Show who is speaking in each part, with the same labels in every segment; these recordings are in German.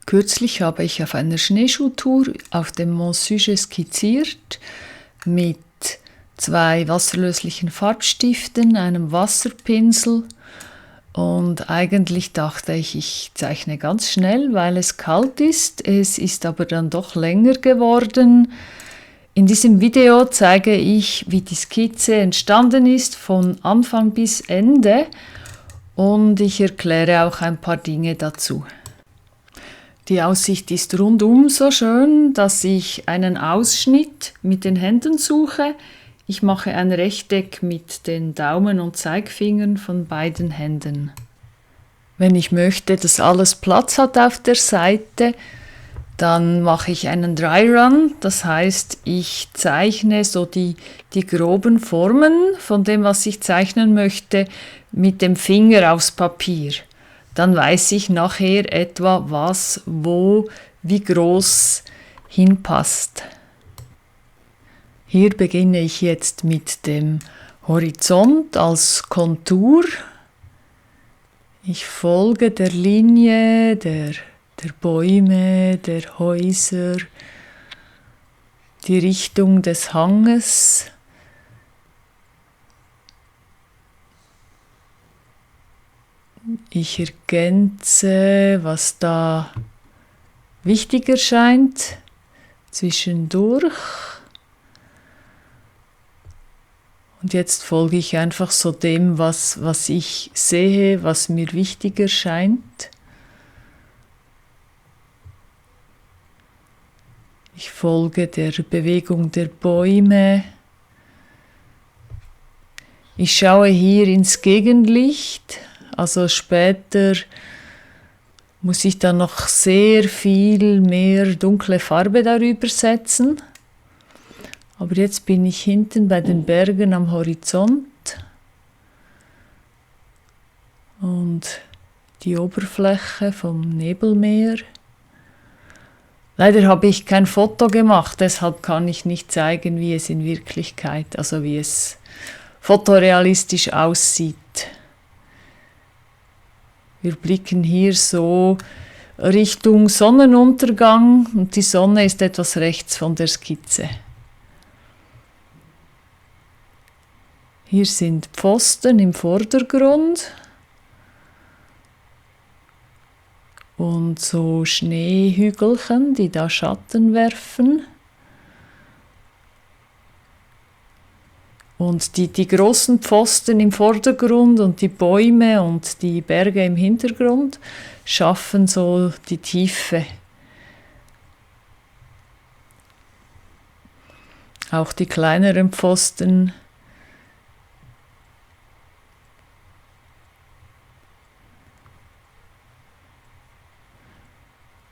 Speaker 1: Kürzlich habe ich auf einer Schneeschuhtour auf dem Mont Sujet skizziert mit 2 wasserlöslichen Farbstiften, einem Wasserpinsel und eigentlich dachte ich, ich zeichne ganz schnell, weil es kalt ist. Es ist aber dann doch länger geworden. In diesem Video zeige ich, wie die Skizze entstanden ist, von Anfang bis Ende, und ich erkläre auch ein paar Dinge dazu. Die Aussicht ist rundum so schön, dass ich einen Ausschnitt mit den Händen suche. Ich mache ein Rechteck mit den Daumen und Zeigfingern von beiden Händen. Wenn ich möchte, dass alles Platz hat auf der Seite, dann mache ich einen Dry Run. Das heißt, ich zeichne so die groben Formen von dem, was ich zeichnen möchte, mit dem Finger aufs Papier. Dann weiß ich nachher etwa, was, wo, wie groß hinpasst. Hier beginne ich jetzt mit dem Horizont als Kontur. Ich folge der Linie der Bäume, der Häuser, die Richtung des Hanges. Ich ergänze, was da wichtig erscheint, zwischendurch. Und jetzt folge ich einfach so dem, was ich sehe, was mir wichtig erscheint. Ich folge der Bewegung der Bäume. Ich schaue hier ins Gegenlicht. Also später muss ich dann noch sehr viel mehr dunkle Farbe darüber setzen. Aber jetzt bin ich hinten bei den Bergen am Horizont und die Oberfläche vom Nebelmeer. Leider habe ich kein Foto gemacht, deshalb kann ich nicht zeigen, wie es in Wirklichkeit, also wie es fotorealistisch aussieht. Wir blicken hier so Richtung Sonnenuntergang und die Sonne ist etwas rechts von der Skizze. Hier sind Pfosten im Vordergrund und so Schneehügelchen, die da Schatten werfen. Und die großen Pfosten im Vordergrund und die Bäume und die Berge im Hintergrund schaffen so die Tiefe. Auch die kleineren Pfosten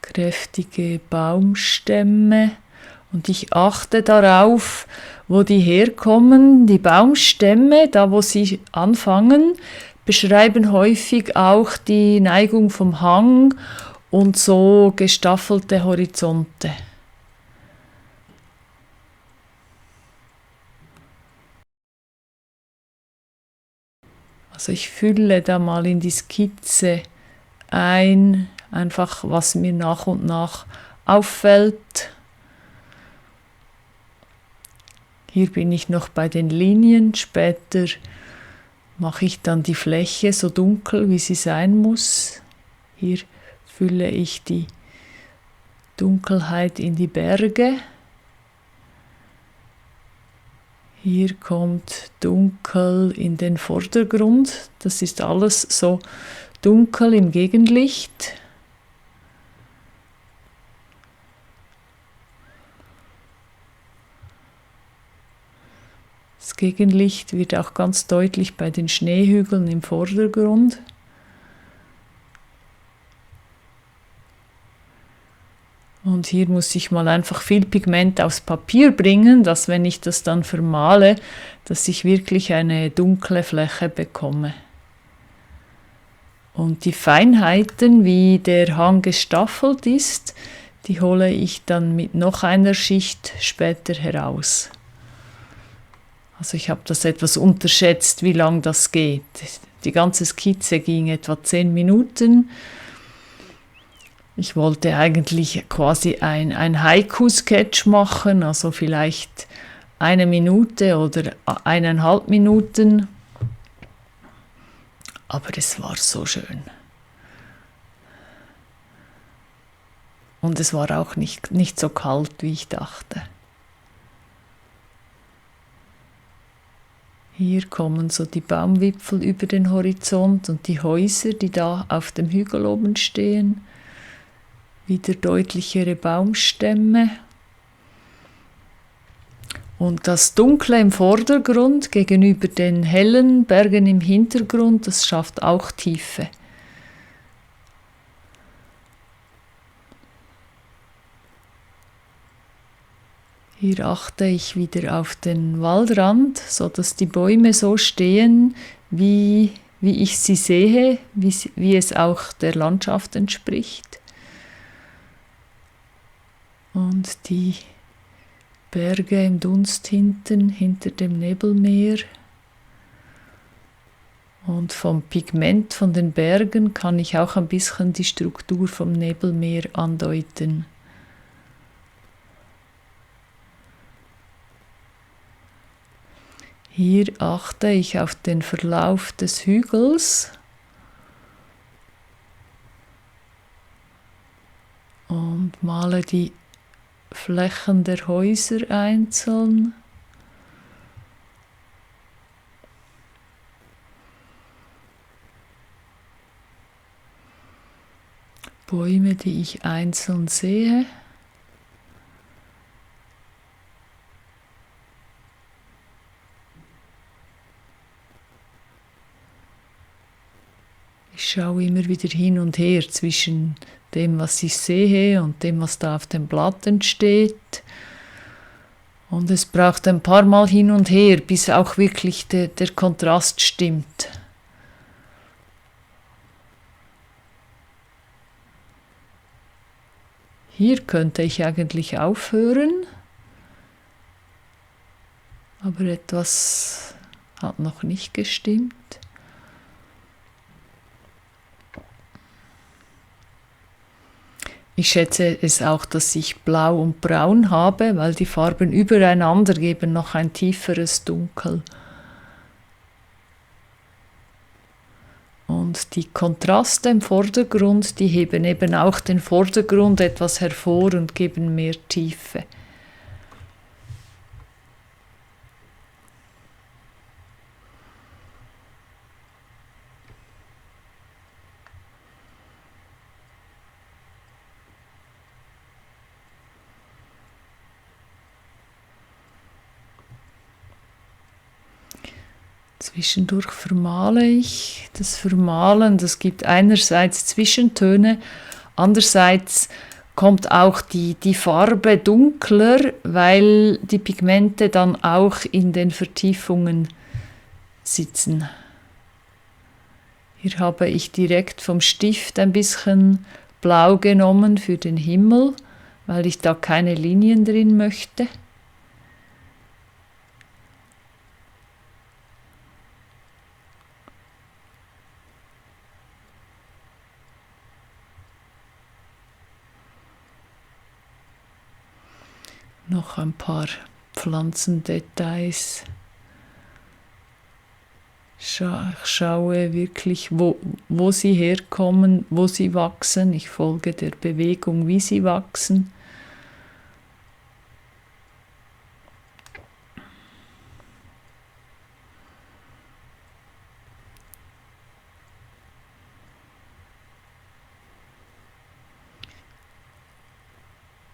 Speaker 1: kräftige Baumstämme, und ich achte darauf, wo die herkommen. Die Baumstämme, da wo sie anfangen, beschreiben häufig auch die Neigung vom Hang und so gestaffelte Horizonte. Also ich fülle da mal in die Skizze ein, einfach was mir nach und nach auffällt. Hier bin ich noch bei den Linien, später mache ich dann die Fläche so dunkel, wie sie sein muss. Hier fülle ich die Dunkelheit in die Berge. Hier kommt Dunkel in den Vordergrund, das ist alles so dunkel im Gegenlicht. Das Gegenlicht wird auch ganz deutlich bei den Schneehügeln im Vordergrund. Und hier muss ich mal einfach viel Pigment aufs Papier bringen, dass, wenn ich das dann vermale, dass ich wirklich eine dunkle Fläche bekomme. Und die Feinheiten, wie der Hang gestaffelt ist, die hole ich dann mit noch einer Schicht später heraus. Also ich habe das etwas unterschätzt, wie lang das geht. Die ganze Skizze ging etwa 10 Minuten. Ich wollte eigentlich quasi ein Haiku-Sketch machen, also vielleicht 1 Minute oder 1,5 Minuten. Aber es war so schön. Und es war auch nicht so kalt, wie ich dachte. Hier kommen so die Baumwipfel über den Horizont und die Häuser, die da auf dem Hügel oben stehen. Wieder deutlichere Baumstämme. Und das Dunkle im Vordergrund gegenüber den hellen Bergen im Hintergrund, das schafft auch Tiefe. Hier achte ich wieder auf den Waldrand, sodass die Bäume so stehen, wie ich sie sehe, wie es auch der Landschaft entspricht. Und die Berge im Dunst hinter dem Nebelmeer. Und vom Pigment von den Bergen kann ich auch ein bisschen die Struktur vom Nebelmeer andeuten. Hier achte ich auf den Verlauf des Hügels und male die Flächen der Häuser einzeln. Bäume, die ich einzeln sehe. Ich schaue immer wieder hin und her zwischen dem, was ich sehe und dem, was da auf dem Blatt entsteht. Und es braucht ein paar Mal hin und her, bis auch wirklich der Kontrast stimmt. Hier könnte ich eigentlich aufhören, aber etwas hat noch nicht gestimmt. Ich schätze es auch, dass ich Blau und Braun habe, weil die Farben übereinander geben noch ein tieferes Dunkel. Und die Kontraste im Vordergrund, die heben eben auch den Vordergrund etwas hervor und geben mehr Tiefe. Zwischendurch vermale ich. Das Vermalen, das gibt einerseits Zwischentöne, andererseits kommt auch die Farbe dunkler, weil die Pigmente dann auch in den Vertiefungen sitzen. Hier habe ich direkt vom Stift ein bisschen Blau genommen für den Himmel, weil ich da keine Linien drin möchte. Noch ein paar Pflanzendetails. Ich schaue wirklich, wo sie herkommen, wo sie wachsen. Ich folge der Bewegung, wie sie wachsen.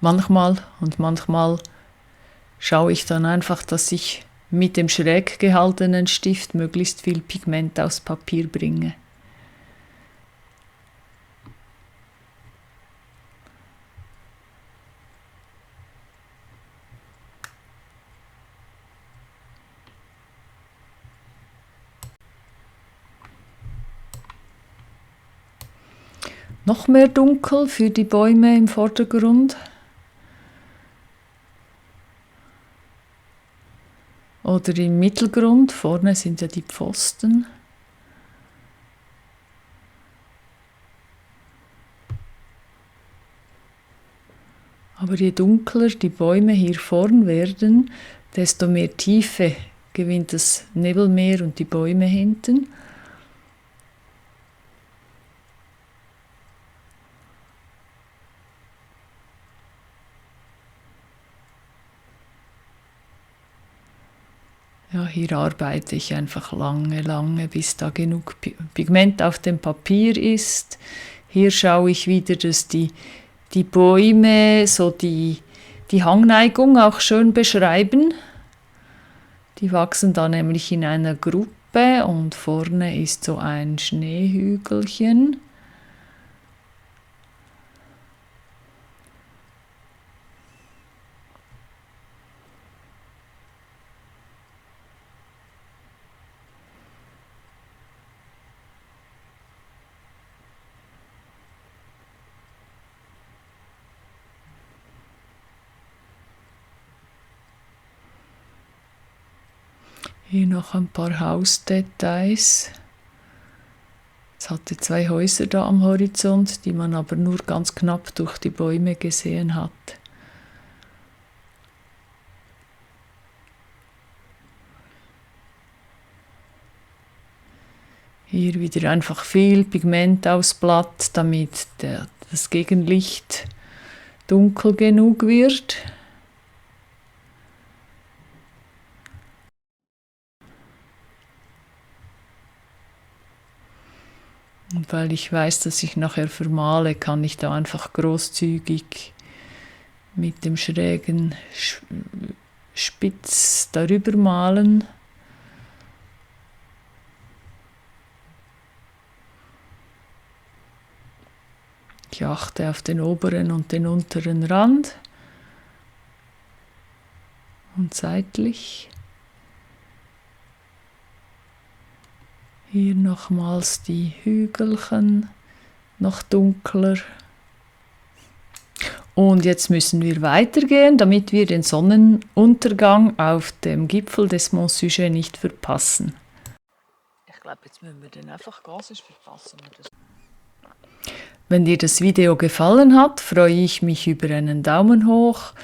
Speaker 1: Manchmal schaue ich dann einfach, dass ich mit dem schräg gehaltenen Stift möglichst viel Pigment aufs Papier bringe. Noch mehr Dunkel für die Bäume im Vordergrund. Oder im Mittelgrund, vorne sind ja die Pfosten. Aber je dunkler die Bäume hier vorn werden, desto mehr Tiefe gewinnt das Nebelmeer und die Bäume hinten. Ja, hier arbeite ich einfach lange, bis da genug Pigment auf dem Papier ist. Hier schaue ich wieder, dass die Bäume so die Hangneigung auch schön beschreiben. Die wachsen da nämlich in einer Gruppe und vorne ist so ein Schneehügelchen. Hier noch ein paar Hausdetails. Es hatte 2 Häuser da am Horizont, die man aber nur ganz knapp durch die Bäume gesehen hat. Hier wieder einfach viel Pigment aufs Blatt, damit das Gegenlicht dunkel genug wird. Und weil ich weiß, dass ich nachher vermale, kann ich da einfach großzügig mit dem schrägen Spitz darüber malen. Ich achte auf den oberen und den unteren Rand und seitlich. Hier nochmals die Hügelchen, noch dunkler. Und jetzt müssen wir weitergehen, damit wir den Sonnenuntergang auf dem Gipfel des Mont Sujet nicht verpassen. Ich glaube, jetzt müssen wir den einfach gehen, sonst verpassen wir das. Wenn dir das Video gefallen hat, freue ich mich über einen Daumen hoch,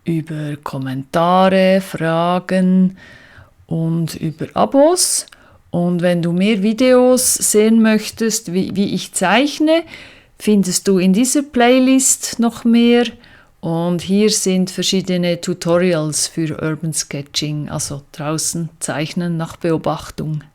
Speaker 1: über Kommentare, Fragen und über Abos. Und wenn du mehr Videos sehen möchtest, wie ich zeichne, findest du in dieser Playlist noch mehr. Und hier sind verschiedene Tutorials für Urban Sketching, also draußen zeichnen nach Beobachtung.